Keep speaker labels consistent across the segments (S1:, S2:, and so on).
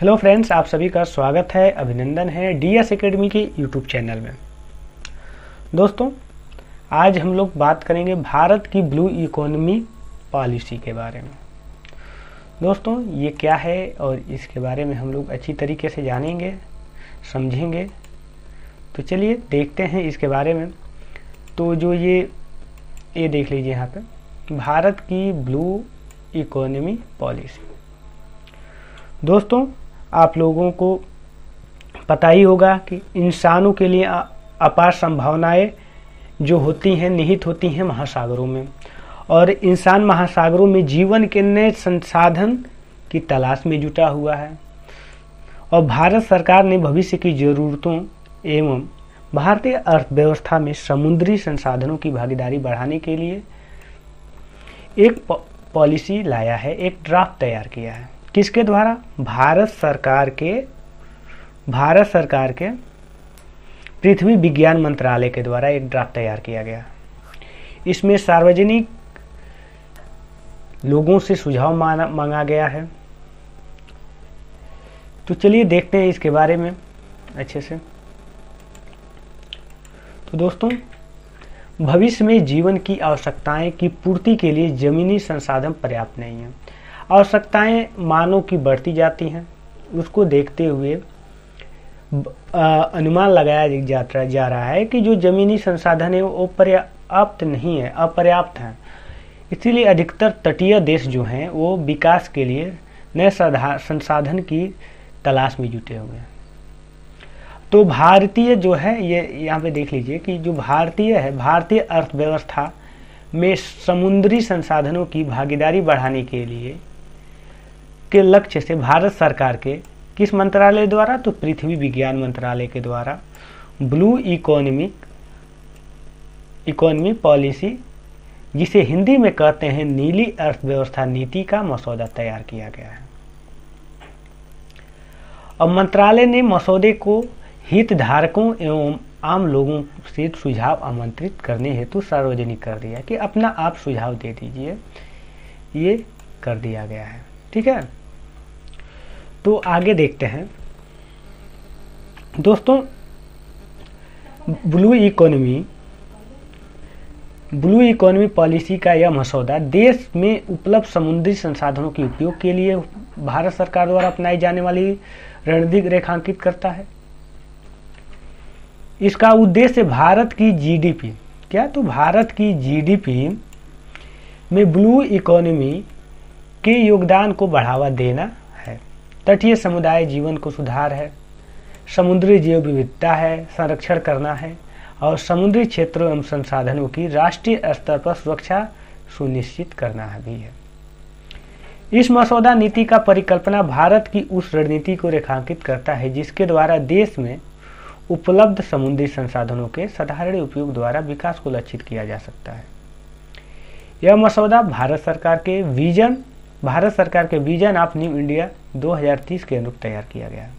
S1: Hello friends, आप सभी का स्वागत है, अभिनंदन है डीएस एकेडमी के यूट्यूब चैनल में। दोस्तों, आज हम लोग बात करेंगे भारत की ब्लू इकोनॉमी पॉलिसी के बारे में। दोस्तों, ये क्या है और इसके बारे में हम लोग अच्छी तरीके से जानेंगे, समझेंगे। तो चलिए देखते हैं इसके बारे में। तो जो ये देख लीजिए यहाँ पे, भारत की ब्लू इकोनॉमी पॉलिसी। दोस्तों, आप लोगों को पता ही होगा कि इंसानों के लिए अपार संभावनाएं जो होती हैं निहित होती हैं महासागरों में, और इंसान महासागरों में जीवन के नए संसाधन की तलाश में जुटा हुआ है। और भारत सरकार ने भविष्य की जरूरतों एवं भारतीय अर्थव्यवस्था में समुद्री संसाधनों की भागीदारी बढ़ाने के लिए एक पॉलिसी लाया है, एक ड्राफ्ट तैयार किया है। किसके द्वारा? भारत सरकार के पृथ्वी विज्ञान मंत्रालय के द्वारा एक ड्राफ्ट तैयार किया गया। इसमें सार्वजनिक लोगों से सुझाव मांगा गया है। तो चलिए देखते हैं इसके बारे में अच्छे से। तो दोस्तों, भविष्य में जीवन की आवश्यकताएं की पूर्ति के लिए जमीनी संसाधन पर्याप्त नहीं है। आवश्यकताएं मानव की बढ़ती जाती हैं। उसको देखते हुए अनुमान लगाया जा रहा है कि जो जमीनी संसाधन है वो पर्याप्त नहीं है, अपर्याप्त है। इसीलिए अधिकतर तटीय देश जो हैं वो विकास के लिए नए संसाधन की तलाश में जुटे हुए हैं। तो भारतीय जो है, ये यहाँ पे देख लीजिए कि जो भारतीय अर्थव्यवस्था में समुद्री संसाधनों की भागीदारी बढ़ाने के लिए के लक्ष्य से भारत सरकार के किस मंत्रालय द्वारा? तो पृथ्वी विज्ञान मंत्रालय के द्वारा ब्लू इकोनॉमी पॉलिसी, जिसे हिंदी में कहते हैं नीली अर्थव्यवस्था नीति, का मसौदा तैयार किया गया है। अब मंत्रालय ने मसौदे को हितधारकों एवं आम लोगों से सुझाव आमंत्रित करने हेतु सार्वजनिक कर दिया कि अपना आप सुझाव दे दीजिए। ये कर दिया गया है, ठीक है। तो आगे देखते हैं। दोस्तों, ब्लू इकोनॉमी पॉलिसी का यह मसौदा देश में उपलब्ध समुद्री संसाधनों के उपयोग के लिए भारत सरकार द्वारा अपनाई जाने वाली रणनीति रेखांकित करता है। इसका उद्देश्य भारत की जीडीपी, क्या? तो भारत की जीडीपी में ब्लू इकोनॉमी के योगदान को बढ़ावा देना है। तटीय समुदाय जीवन को सुधार है, समुद्री जैव विविधता है संरक्षण करना है, और समुद्री क्षेत्रों एवं संसाधनों की राष्ट्रीय स्तर पर सुरक्षा सुनिश्चित करना भी है। इस मसौदा नीति का परिकल्पना भारत की उस रणनीति को रेखांकित करता है जिसके द्वारा देश में उपलब्ध समुद्री संसाधनों के साधारण उपयोग द्वारा विकास को लक्षित किया जा सकता है। यह मसौदा भारत सरकार के विजन ऑफ न्यू इंडिया 2030 के अनुरूप तैयार किया गया है।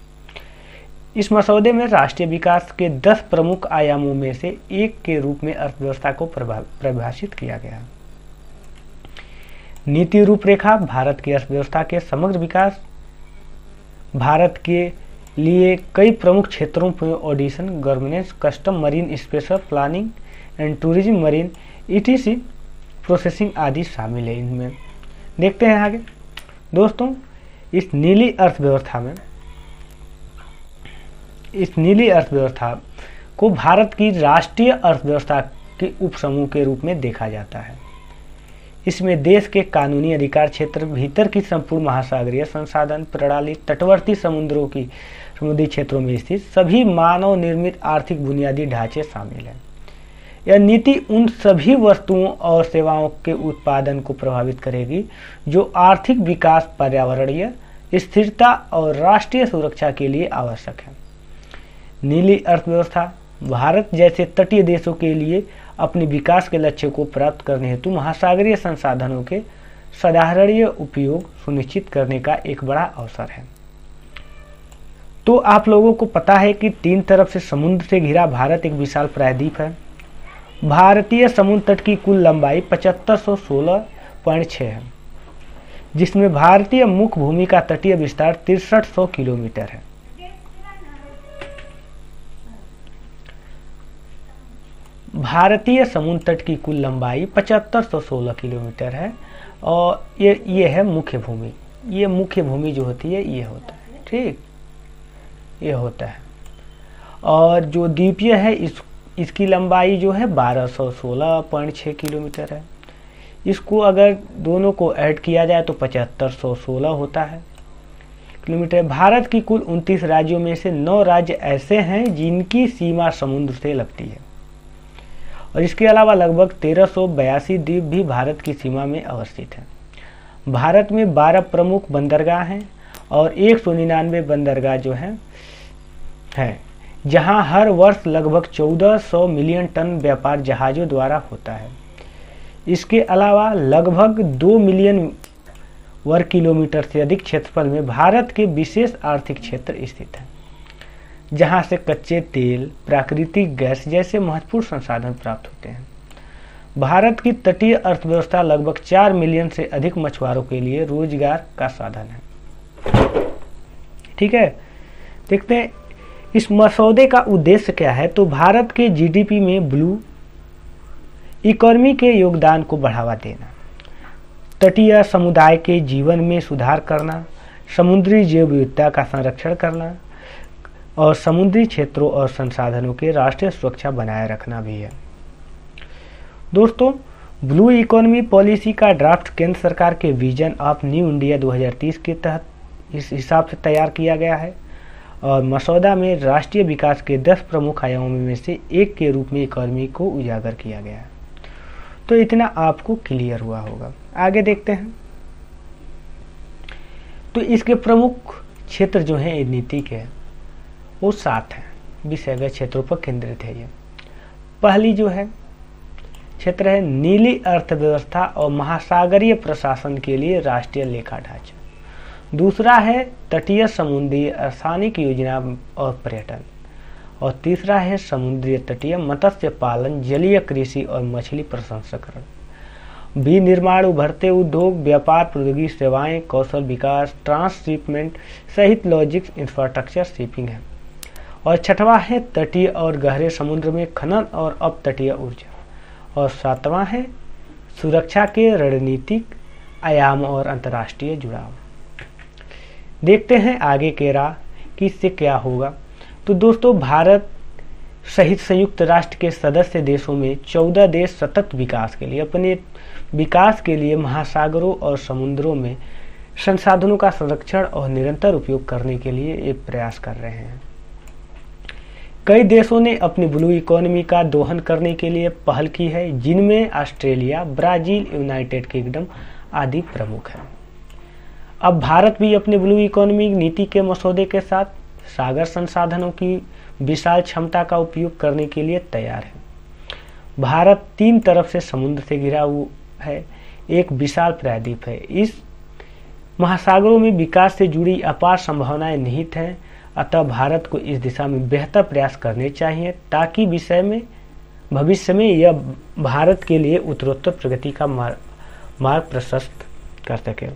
S1: इस मसौदे में राष्ट्रीय विकास के 10 प्रमुख आयामों में से एक के रूप में अर्थव्यवस्था को परिभाषित किया गया है। नीति रूपरेखा भारत की अर्थव्यवस्था के समग्र विकास, भारत के लिए कई प्रमुख क्षेत्रों में audition, governance, custom, marine special planning and tourism, marine etc processing आदि शामिल है। इनमें देखते हैं आगे। दोस्तों, इस नीली अर्थव्यवस्था को भारत की राष्ट्रीय अर्थव्यवस्था के उपसमूह के रूप में देखा जाता है। इसमें देश के कानूनी अधिकार क्षेत्र, भीतर की संपूर्ण महासागरीय संसाधन प्रणाली, तटवर्ती समुद्री क्षेत्रों में स्थित सभी मानव निर्मित आर्थिक बुनियादी ढांचे शामिल हैं। यह नीति उन सभी वस्तुओं और सेवाओं के उत्पादन को प्रभावित करेगी जो आर्थिक विकास, पर्यावरणीय स्थिरता और राष्ट्रीय सुरक्षा के लिए आवश्यक है। नीली अर्थव्यवस्था भारत जैसे तटीय देशों के लिए अपने विकास के लक्ष्य को प्राप्त करने हेतु महासागरीय संसाधनों के साधारणीय उपयोग सुनिश्चित करने का एक बड़ा अवसर है। तो आप लोगों को पता है कि 3 तरफ से समुद्र से घिरा भारत एक विशाल प्रायद्वीप है। भारतीय समुद्र तट की कुल लंबाई 7516.6 है। जिसमें भारतीय मुख्य भूमि का तटीय विस्तार 6300 किलोमीटर है। भारतीय समुद्र तट की कुल लंबाई 7516 किलोमीटर है और ये है मुख्य भूमि। ये मुख्य भूमि जो होती है ये होता है, ठीक, ये होता है। और जो द्वीपीय है इसकी लंबाई जो है 1216.6 किलोमीटर है। इसको अगर दोनों को ऐड किया जाए तो 7516 होता है किलोमीटर। भारत की कुल 29 राज्यों में से 9 राज्य ऐसे हैं जिनकी सीमा समुद्र से लगती है और इसके अलावा लगभग 1382 द्वीप भी भारत की सीमा में अवस्थित हैं। भारत में 12 प्रमुख बंदरगाह हैं और 199 बंदरगाह जो हैं जहां हर वर्ष लगभग 1400 मिलियन टन व्यापार जहाजों द्वारा होता है। इसके अलावा लगभग 2 मिलियन वर्ग किलोमीटर से अधिक क्षेत्रफल में भारत के विशेष आर्थिक क्षेत्र स्थित है, जहां से कच्चे तेल, प्राकृतिक गैस जैसे महत्वपूर्ण संसाधन प्राप्त होते हैं। भारत की तटीय अर्थव्यवस्था लगभग 4 मिलियन से अधिक मछुआरों के लिए रोजगार का साधन है। ठीक है, देखते हैं इस मसौदे का उद्देश्य क्या है। तो भारत के जीडीपी में ब्लू इकोनॉमी के योगदान को बढ़ावा देना, तटीय समुदाय के जीवन में सुधार करना, समुद्री जैव विविधता का संरक्षण करना और समुद्री क्षेत्रों और संसाधनों के राष्ट्रीय सुरक्षा बनाए रखना भी है। दोस्तों, ब्लू इकोनॉमी पॉलिसी का ड्राफ्ट केंद्र सरकार के विजन ऑफ न्यू इंडिया 2030 के तहत इस हिसाब से तैयार किया गया है और मसौदा में राष्ट्रीय विकास के 10 प्रमुख आयामों में से एक के रूप में इकोनॉमी को उजागर किया गया है। तो इतना आपको क्लियर हुआ होगा। आगे देखते हैं। तो इसके प्रमुख क्षेत्र जो हैं नीति के वो 7 हैं, विषयगत क्षेत्रों पर केंद्रित है। ये पहली जो है क्षेत्र है नीली अर्थव्यवस्था और महासागरीय प्रशासन के लिए राष्ट्रीय लेखा ढांचा। दूसरा है तटीय समुद्री रासायनिक योजना और पर्यटन और तीसरा है समुद्री तटीय मत्स्य पालन, जलीय कृषि और मछली प्रसंस्करण, विनिर्माण, उभरते उद्योग, व्यापार, प्रौद्योगिकी सेवाएं, कौशल विकास, ट्रांसशिपमेंट सहित लॉजिस्टिक्स इंफ्रास्ट्रक्चर शिपिंग है। और छठवां है तटीय और गहरे समुद्र में खनन और अपतटीय ऊर्जा और सातवां है सुरक्षा के रणनीतिक आयाम और अंतर्राष्ट्रीय जुड़ाव। देखते हैं आगे के राह कि इससे क्या होगा। तो दोस्तों, भारत सहित संयुक्त राष्ट्र के सदस्य देशों में 14 देश सतत विकास के लिए, अपने विकास के लिए महासागरों और समुद्रों में संसाधनों का संरक्षण और निरंतर उपयोग करने के लिए एक प्रयास कर रहे हैं। कई देशों ने अपनी ब्लू इकोनॉमी का दोहन करने के लिए पहल की है, जिनमें ऑस्ट्रेलिया, ब्राजील, यूनाइटेड किंगडम आदि प्रमुख हैं। अब भारत भी अपनी ब्लू इकोनॉमी नीति के मसौदे के साथ सागर संसाधनों की विशाल क्षमता का उपयोग करने के लिए तैयार है। भारत 3 तरफ से समुद्र से घिरा हुआ है, एक विशाल प्रायद्वीप है। इस महासागरों में विकास से जुड़ी अपार संभावनाएं निहित हैं, अतः भारत को इस दिशा में बेहतर प्रयास करने चाहिए ताकि भविष्य में यह भारत के लिए उत्तरोत्तर प्रगति का मार्ग प्रशस्त कर सके।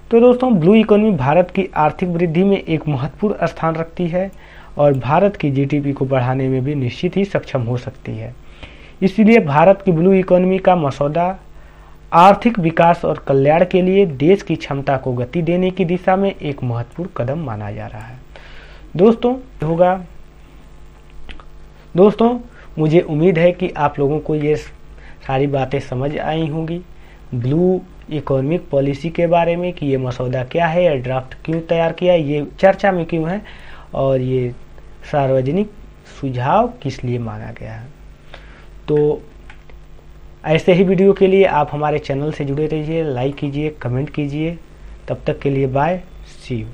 S1: तो दोस्तों, ब्लू इकोनॉमी भारत की आर्थिक वृद्धि में एक महत्वपूर्ण स्थान रखती है और भारत की जीडीपी को बढ़ाने में भी निश्चित ही सक्षम हो सकती है। इसलिए भारत की ब्लू इकोनॉमी का मसौदा आर्थिक विकास और कल्याण के लिए देश की क्षमता को गति देने की दिशा में एक महत्वपूर्ण कदम माना जा रहा है। दोस्तों, मुझे उम्मीद है कि आप लोगों को ये सारी बातें समझ आई होंगी ब्लू इकोनॉमिक पॉलिसी के बारे में, कि ये मसौदा क्या है, ये ड्राफ्ट क्यों तैयार किया, ये चर्चा में क्यों है और ये सार्वजनिक सुझाव किस लिए मांगा गया है। तो ऐसे ही वीडियो के लिए आप हमारे चैनल से जुड़े रहिए, लाइक कीजिए, कमेंट कीजिए। तब तक के लिए बाय, सी यू।